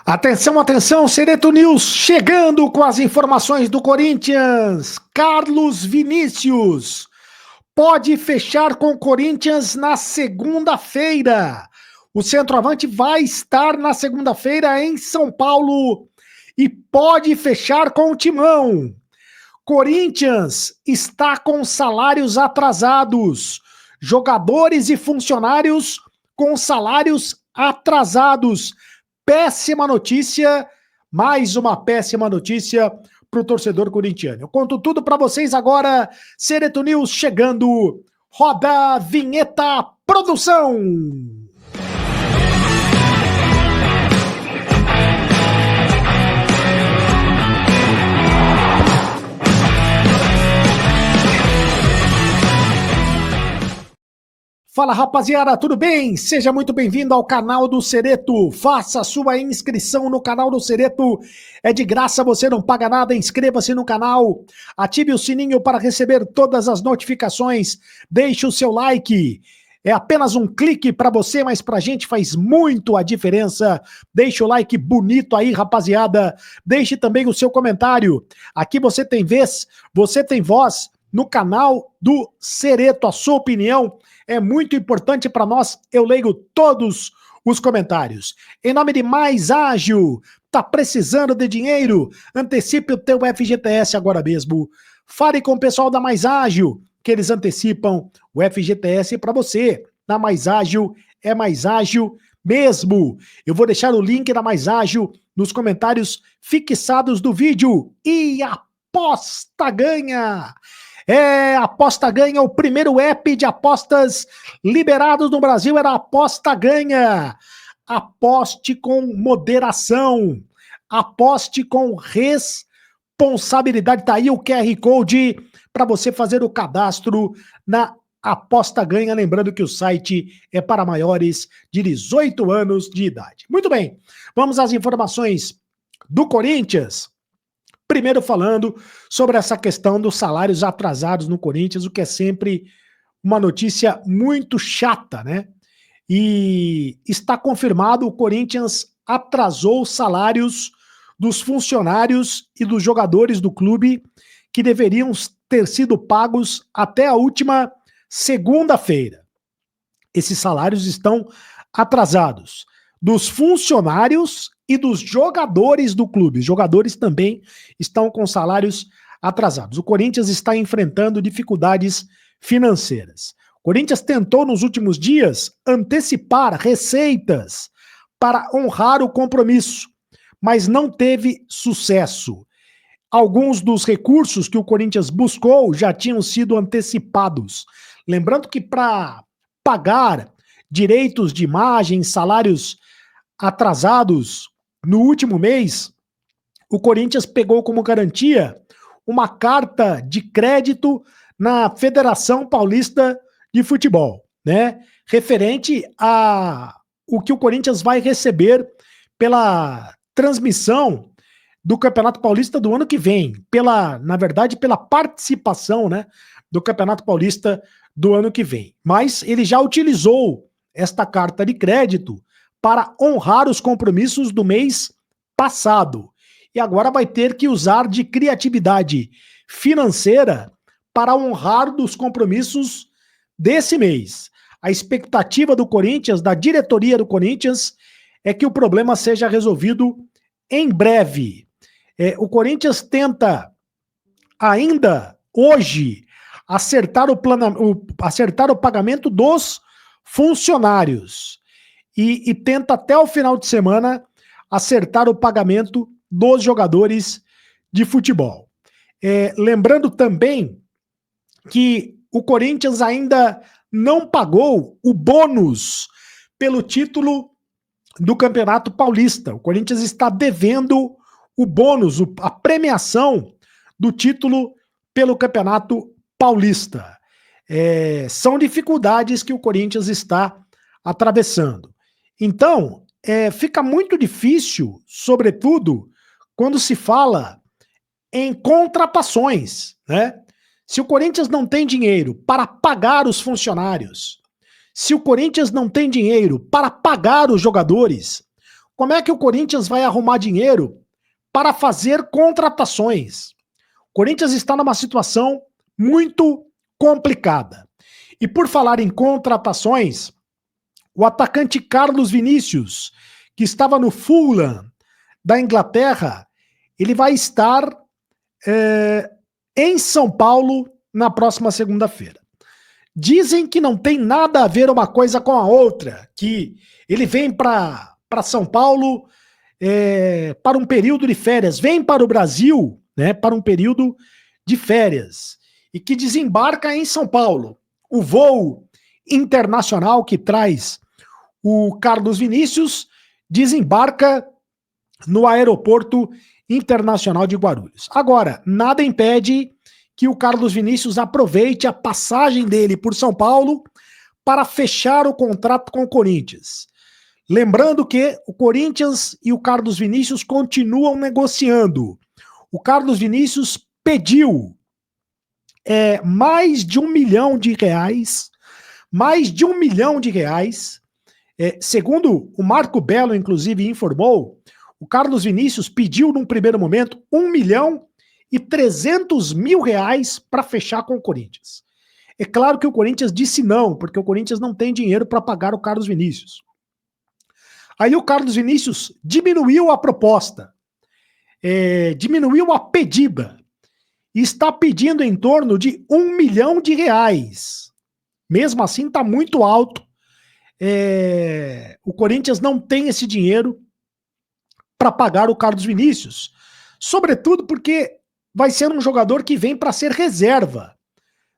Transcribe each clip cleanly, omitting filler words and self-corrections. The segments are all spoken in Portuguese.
Atenção, atenção, Sereto News chegando com as informações do Corinthians. Carlos Vinícius pode fechar com o Corinthians na segunda-feira. O centroavante vai estar na segunda-feira em São Paulo e pode fechar com o Timão. Corinthians está com salários atrasados. Jogadores e funcionários com salários atrasados. Péssima notícia, mais uma péssima notícia para o torcedor corintiano. Eu conto tudo para vocês agora, Sereto News chegando, roda a vinheta, produção! Fala rapaziada, tudo bem? Seja muito bem-vindo ao canal do Sereto. Faça a sua inscrição no canal do Sereto. É de graça, você não paga nada. Inscreva-se no canal. Ative o sininho para receber todas as notificações. Deixe o seu like. É apenas um clique para você, mas pra gente faz muito a diferença. Deixe o like bonito aí, rapaziada. Deixe também o seu comentário. Aqui você tem vez, você tem voz no canal do Sereto. A sua opinião é muito importante para nós, eu leio todos os comentários. Em nome de Mais Ágil, tá precisando de dinheiro? Antecipe o teu FGTS agora mesmo. Fale com o pessoal da Mais Ágil, que eles antecipam o FGTS para você. Na Mais Ágil, é Mais Ágil mesmo. Eu vou deixar o link da Mais Ágil nos comentários fixados do vídeo. E aposta ganha! Aposta Ganha, o primeiro app de apostas liberados no Brasil era Aposta Ganha. Aposte com moderação, aposte com responsabilidade. Tá aí o QR Code para você fazer o cadastro na Aposta Ganha. Lembrando que o site é para maiores de 18 anos de idade. Muito bem, vamos às informações do Corinthians. Primeiro falando sobre essa questão dos salários atrasados no Corinthians, o que é sempre uma notícia muito chata, né? E está confirmado, o Corinthians atrasou os salários dos funcionários e dos jogadores do clube que deveriam ter sido pagos até a última segunda-feira. Esses salários estão atrasados. Dos funcionários e dos jogadores do clube. Os jogadores também estão com salários atrasados. O Corinthians está enfrentando dificuldades financeiras. O Corinthians tentou nos últimos dias antecipar receitas para honrar o compromisso, mas não teve sucesso. Alguns dos recursos que o Corinthians buscou já tinham sido antecipados. Lembrando que para pagar direitos de imagem, salários atrasados no último mês, o Corinthians pegou como garantia uma carta de crédito na Federação Paulista de Futebol, né? Referente a o que o Corinthians vai receber pela transmissão do Campeonato Paulista do ano que vem, na verdade, pela participação, né, do Campeonato Paulista do ano que vem. Mas ele já utilizou esta carta de crédito para honrar os compromissos do mês passado. E agora vai ter que usar de criatividade financeira para honrar dos compromissos desse mês. A expectativa do Corinthians, da diretoria do Corinthians, é que o problema seja resolvido em breve. O Corinthians tenta ainda hoje acertar o pagamento dos funcionários. E tenta até o final de semana acertar o pagamento dos jogadores de futebol. Lembrando também que o Corinthians ainda não pagou o bônus pelo título do Campeonato Paulista. O Corinthians está devendo o bônus, a premiação do título pelo Campeonato Paulista. São dificuldades que o Corinthians está atravessando. Então, fica muito difícil, sobretudo, quando se fala em contratações, né? Se o Corinthians não tem dinheiro para pagar os funcionários, se o Corinthians não tem dinheiro para pagar os jogadores, como é que o Corinthians vai arrumar dinheiro para fazer contratações? O Corinthians está numa situação muito complicada. E por falar em contratações, o atacante Carlos Vinícius, que estava no Fulham da Inglaterra, ele vai estar em São Paulo na próxima segunda-feira. Dizem que não tem nada a ver uma coisa com a outra, que ele vem para São Paulo para um período de férias, vem para o Brasil, né, para um período de férias, e que desembarca em São Paulo. O voo internacional que traz o Carlos Vinícius desembarca no Aeroporto Internacional de Guarulhos. Agora, nada impede que o Carlos Vinícius aproveite a passagem dele por São Paulo para fechar o contrato com o Corinthians. Lembrando que o Corinthians e o Carlos Vinícius continuam negociando. O Carlos Vinícius pediu mais de R$1 milhão, segundo o Marco Belo, inclusive, informou, o Carlos Vinícius pediu num primeiro momento R$1.300.000 para fechar com o Corinthians. É claro que o Corinthians disse não, porque o Corinthians não tem dinheiro para pagar o Carlos Vinícius. Aí o Carlos Vinícius diminuiu a proposta, diminuiu a pedida, e está pedindo em torno de R$1 milhão. Mesmo assim, está muito alto. O Corinthians não tem esse dinheiro para pagar o Carlos Vinícius. Sobretudo porque vai ser um jogador que vem para ser reserva.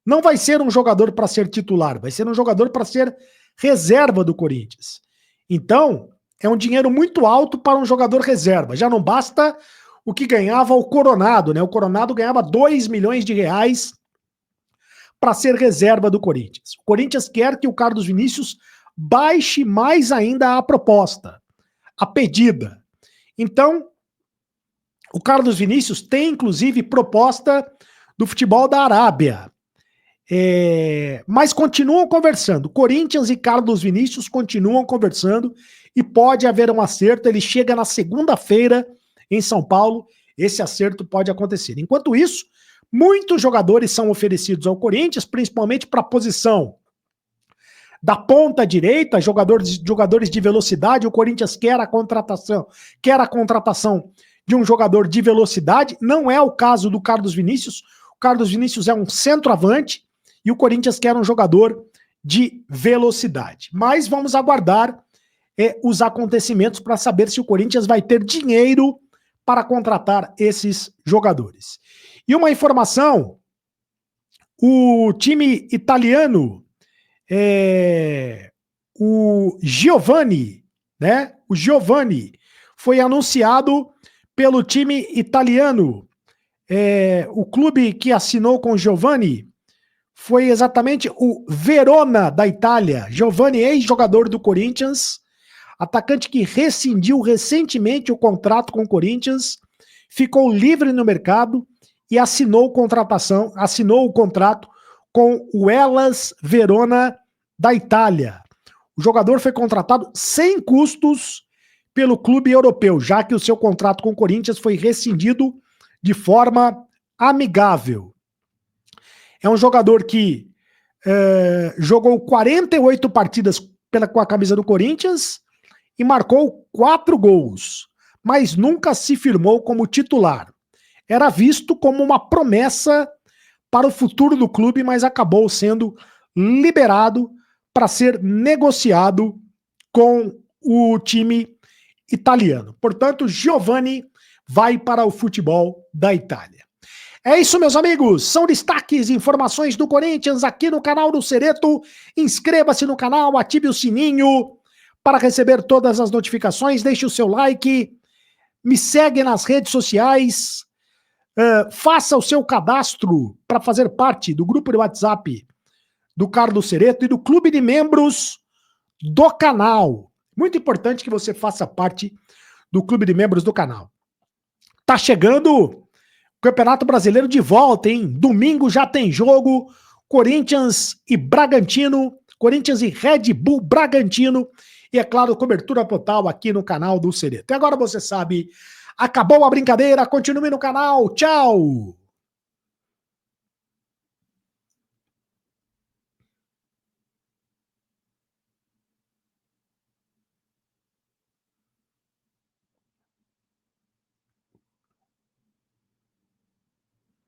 Não vai ser um jogador para ser titular, vai ser um jogador para ser reserva do Corinthians. Então, é um dinheiro muito alto para um jogador reserva. Já não basta o que ganhava o Coronado, né? O Coronado ganhava R$2 milhões para ser reserva do Corinthians. O Corinthians quer que o Carlos Vinícius baixe mais ainda a proposta, a pedida. Então, o Carlos Vinícius tem, inclusive, proposta do futebol da Arábia. Mas continuam conversando. Corinthians e Carlos Vinícius continuam conversando e pode haver um acerto. Ele chega na segunda-feira em São Paulo. Esse acerto pode acontecer. Enquanto isso, muitos jogadores são oferecidos ao Corinthians, principalmente para a posição da ponta direita, jogadores de velocidade. O Corinthians quer a contratação de um jogador de velocidade. Não é o caso do Carlos Vinícius. O Carlos Vinícius é um centroavante e o Corinthians quer um jogador de velocidade. Mas vamos aguardar os acontecimentos para saber se o Corinthians vai ter dinheiro para contratar esses jogadores. E uma informação, o time italiano, o Giovani, né? O Giovani foi anunciado pelo time italiano. O clube que assinou com o Giovani foi exatamente o Verona da Itália. Giovani, ex-jogador do Corinthians, atacante que rescindiu recentemente o contrato com o Corinthians, ficou livre no mercado e assinou o contrato com o Hellas Verona da Itália. O jogador foi contratado sem custos pelo clube europeu, já que o seu contrato com o Corinthians foi rescindido de forma amigável. É um jogador que jogou 48 partidas com a camisa do Corinthians e marcou 4 gols, mas nunca se firmou como titular. Era visto como uma promessa para o futuro do clube, mas acabou sendo liberado para ser negociado com o time italiano. Portanto, Giovani vai para o futebol da Itália. É isso, meus amigos. São destaques e informações do Corinthians aqui no canal do Cereto. Inscreva-se no canal, ative o sininho para receber todas as notificações. Deixe o seu like, me segue nas redes sociais, faça o seu cadastro para fazer parte do grupo de WhatsApp do Carlos Cereto e do clube de membros do canal. Muito importante que você faça parte do clube de membros do canal. Tá chegando o Campeonato Brasileiro de volta, hein? Domingo já tem jogo, Corinthians e Bragantino, Corinthians e Red Bull Bragantino, e, é claro, cobertura total aqui no canal do CD. Até agora você sabe, acabou a brincadeira, continue no canal, tchau!